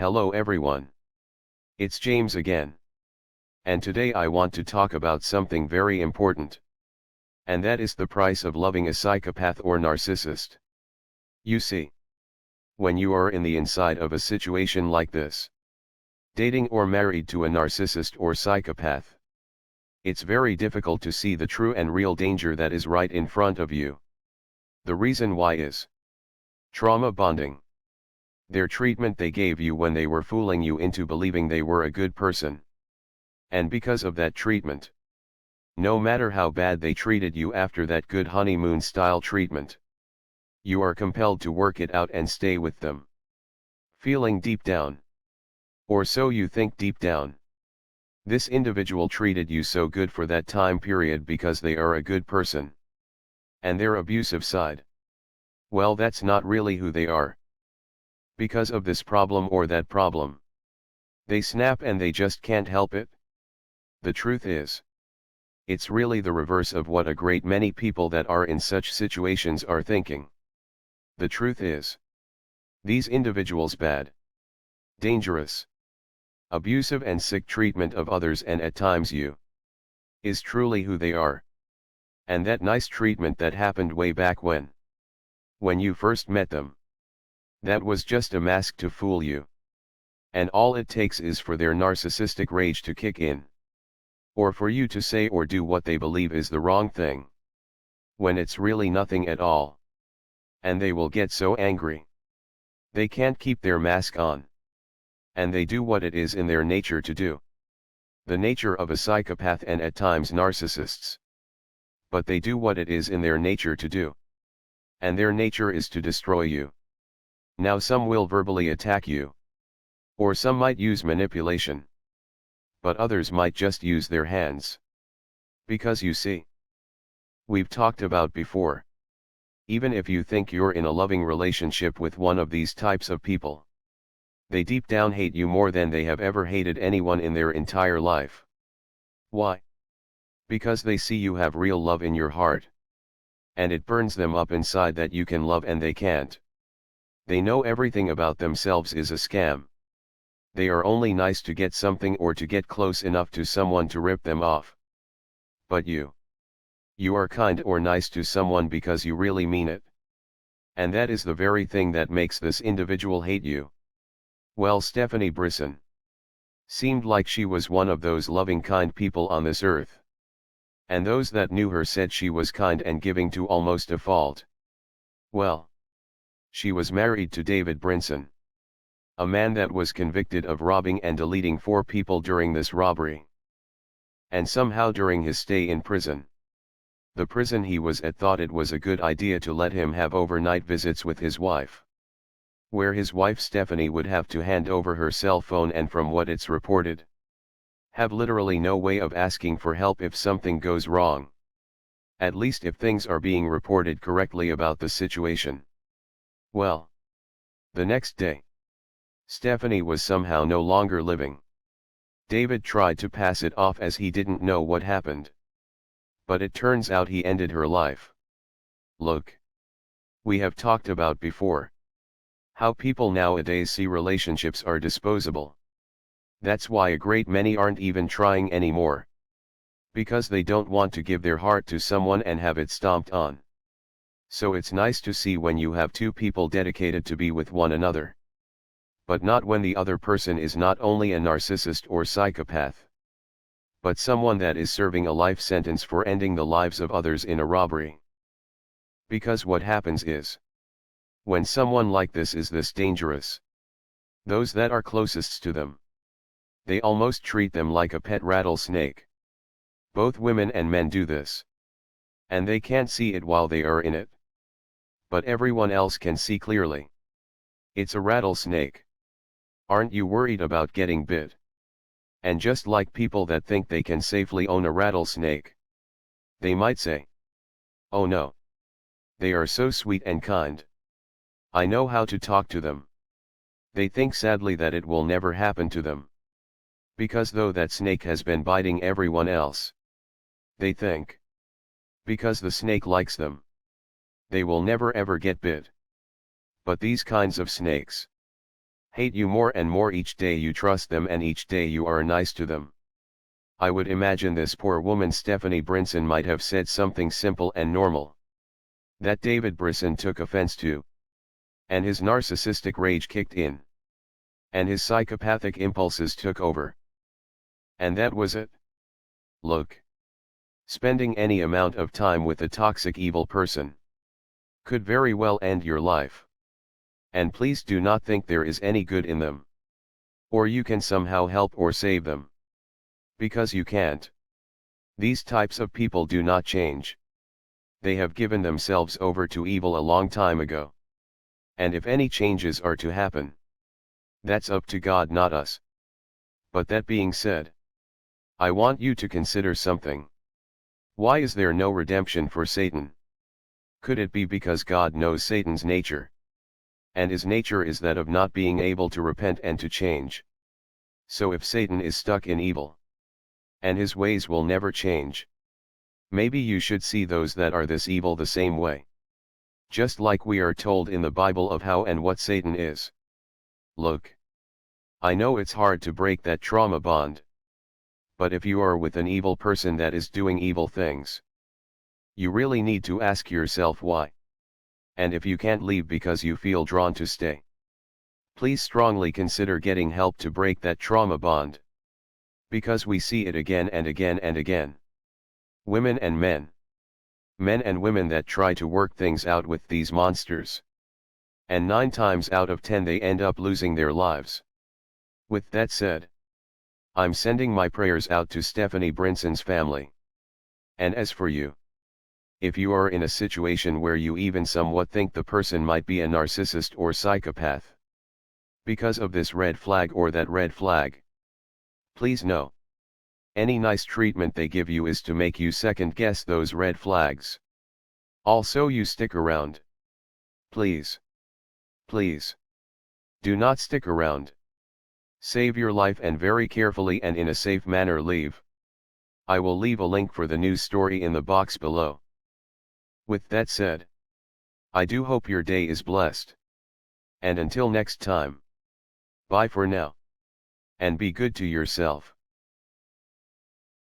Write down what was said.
Hello everyone. It's James again. And today I want to talk about something very important. And that is the price of loving a psychopath or narcissist. You see, when you are in the inside of a situation like this, dating or married to a narcissist or psychopath, it's very difficult to see the true and real danger that is right in front of you. The reason why is trauma bonding. Their treatment they gave you when they were fooling you into believing they were a good person. And because of that treatment, no matter how bad they treated you after that good honeymoon style treatment, you are compelled to work it out and stay with them. Feeling deep down, or so you think deep down, this individual treated you so good for that time period because they are a good person. And their abusive side, well, that's not really who they are. Because of this problem or that problem, they snap and they just can't help it. The truth is, it's really the reverse of what a great many people that are in such situations are thinking. The truth is, these individuals' bad, dangerous, abusive and sick treatment of others and at times you, is truly who they are. And that nice treatment that happened way back when you first met them, that was just a mask to fool you. And all it takes is for their narcissistic rage to kick in. Or for you to say or do what they believe is the wrong thing, when it's really nothing at all. And they will get so angry. They can't keep their mask on. And they do what it is in their nature to do. The nature of a psychopath and at times narcissists. But they do what it is in their nature to do. And their nature is to destroy you. Now some will verbally attack you. Or some might use manipulation. But others might just use their hands. Because you see, we've talked about before, even if you think you're in a loving relationship with one of these types of people, they deep down hate you more than they have ever hated anyone in their entire life. Why? Because they see you have real love in your heart. And it burns them up inside that you can love and they can't. They know everything about themselves is a scam. They are only nice to get something or to get close enough to someone to rip them off. But you are kind or nice to someone because you really mean it. And that is the very thing that makes this individual hate you. Well, Stephanie Brisson seemed like she was one of those loving kind people on this earth. And those that knew her said she was kind and giving to almost a fault. Well, she was married to David Brinson, a man that was convicted of robbing and deleting 4 people during this robbery. And somehow during his stay in prison, the prison he was at thought it was a good idea to let him have overnight visits with his wife, where his wife Stephanie would have to hand over her cell phone and, from what it's reported, have literally no way of asking for help if something goes wrong. At least if things are being reported correctly about the situation. Well, the next day, Stephanie was somehow no longer living. David tried to pass it off as he didn't know what happened. But it turns out he ended her life. Look. We have talked about before how people nowadays see relationships are disposable. That's why a great many aren't even trying anymore. Because they don't want to give their heart to someone and have it stomped on. So it's nice to see when you have 2 people dedicated to be with one another. But not when the other person is not only a narcissist or psychopath, but someone that is serving a life sentence for ending the lives of others in a robbery. Because what happens is, when someone like this is this dangerous, those that are closest to them, they almost treat them like a pet rattlesnake. Both women and men do this. And they can't see it while they are in it. But everyone else can see clearly. It's a rattlesnake. Aren't you worried about getting bit? And just like people that think they can safely own a rattlesnake, they might say, "Oh no. They are so sweet and kind. I know how to talk to them." They think sadly that it will never happen to them. Because though that snake has been biting everyone else, they think, because the snake likes them, they will never ever get bit. But these kinds of snakes, hate you more and more each day you trust them and each day you are nice to them. I would imagine this poor woman Stephanie Brinson might have said something simple and normal that David Brisson took offense to. And his narcissistic rage kicked in. And his psychopathic impulses took over. And that was it. Look. Spending any amount of time with a toxic evil person could very well end your life. And please do not think there is any good in them. Or you can somehow help or save them. Because you can't. These types of people do not change. They have given themselves over to evil a long time ago. And if any changes are to happen, that's up to God, not us. But that being said, I want you to consider something. Why is there no redemption for Satan? Could it be because God knows Satan's nature? And his nature is that of not being able to repent and to change. So if Satan is stuck in evil, and his ways will never change, maybe you should see those that are this evil the same way. Just like we are told in the Bible of how and what Satan is. Look. I know it's hard to break that trauma bond. But if you are with an evil person that is doing evil things, you really need to ask yourself why. And if you can't leave because you feel drawn to stay, please strongly consider getting help to break that trauma bond. Because we see it again and again and again. Women and men. Men and women that try to work things out with these monsters. And 9 times out of 10 they end up losing their lives. With that said, I'm sending my prayers out to Stephanie Brinson's family. And as for you, if you are in a situation where you even somewhat think the person might be a narcissist or psychopath, because of this red flag or that red flag, please know, any nice treatment they give you is to make you second guess those red flags. Also you stick around. Please. Please. Do not stick around. Save your life and very carefully and in a safe manner leave. I will leave a link for the news story in the box below. With that said, I do hope your day is blessed. And until next time, bye for now. And be good to yourself.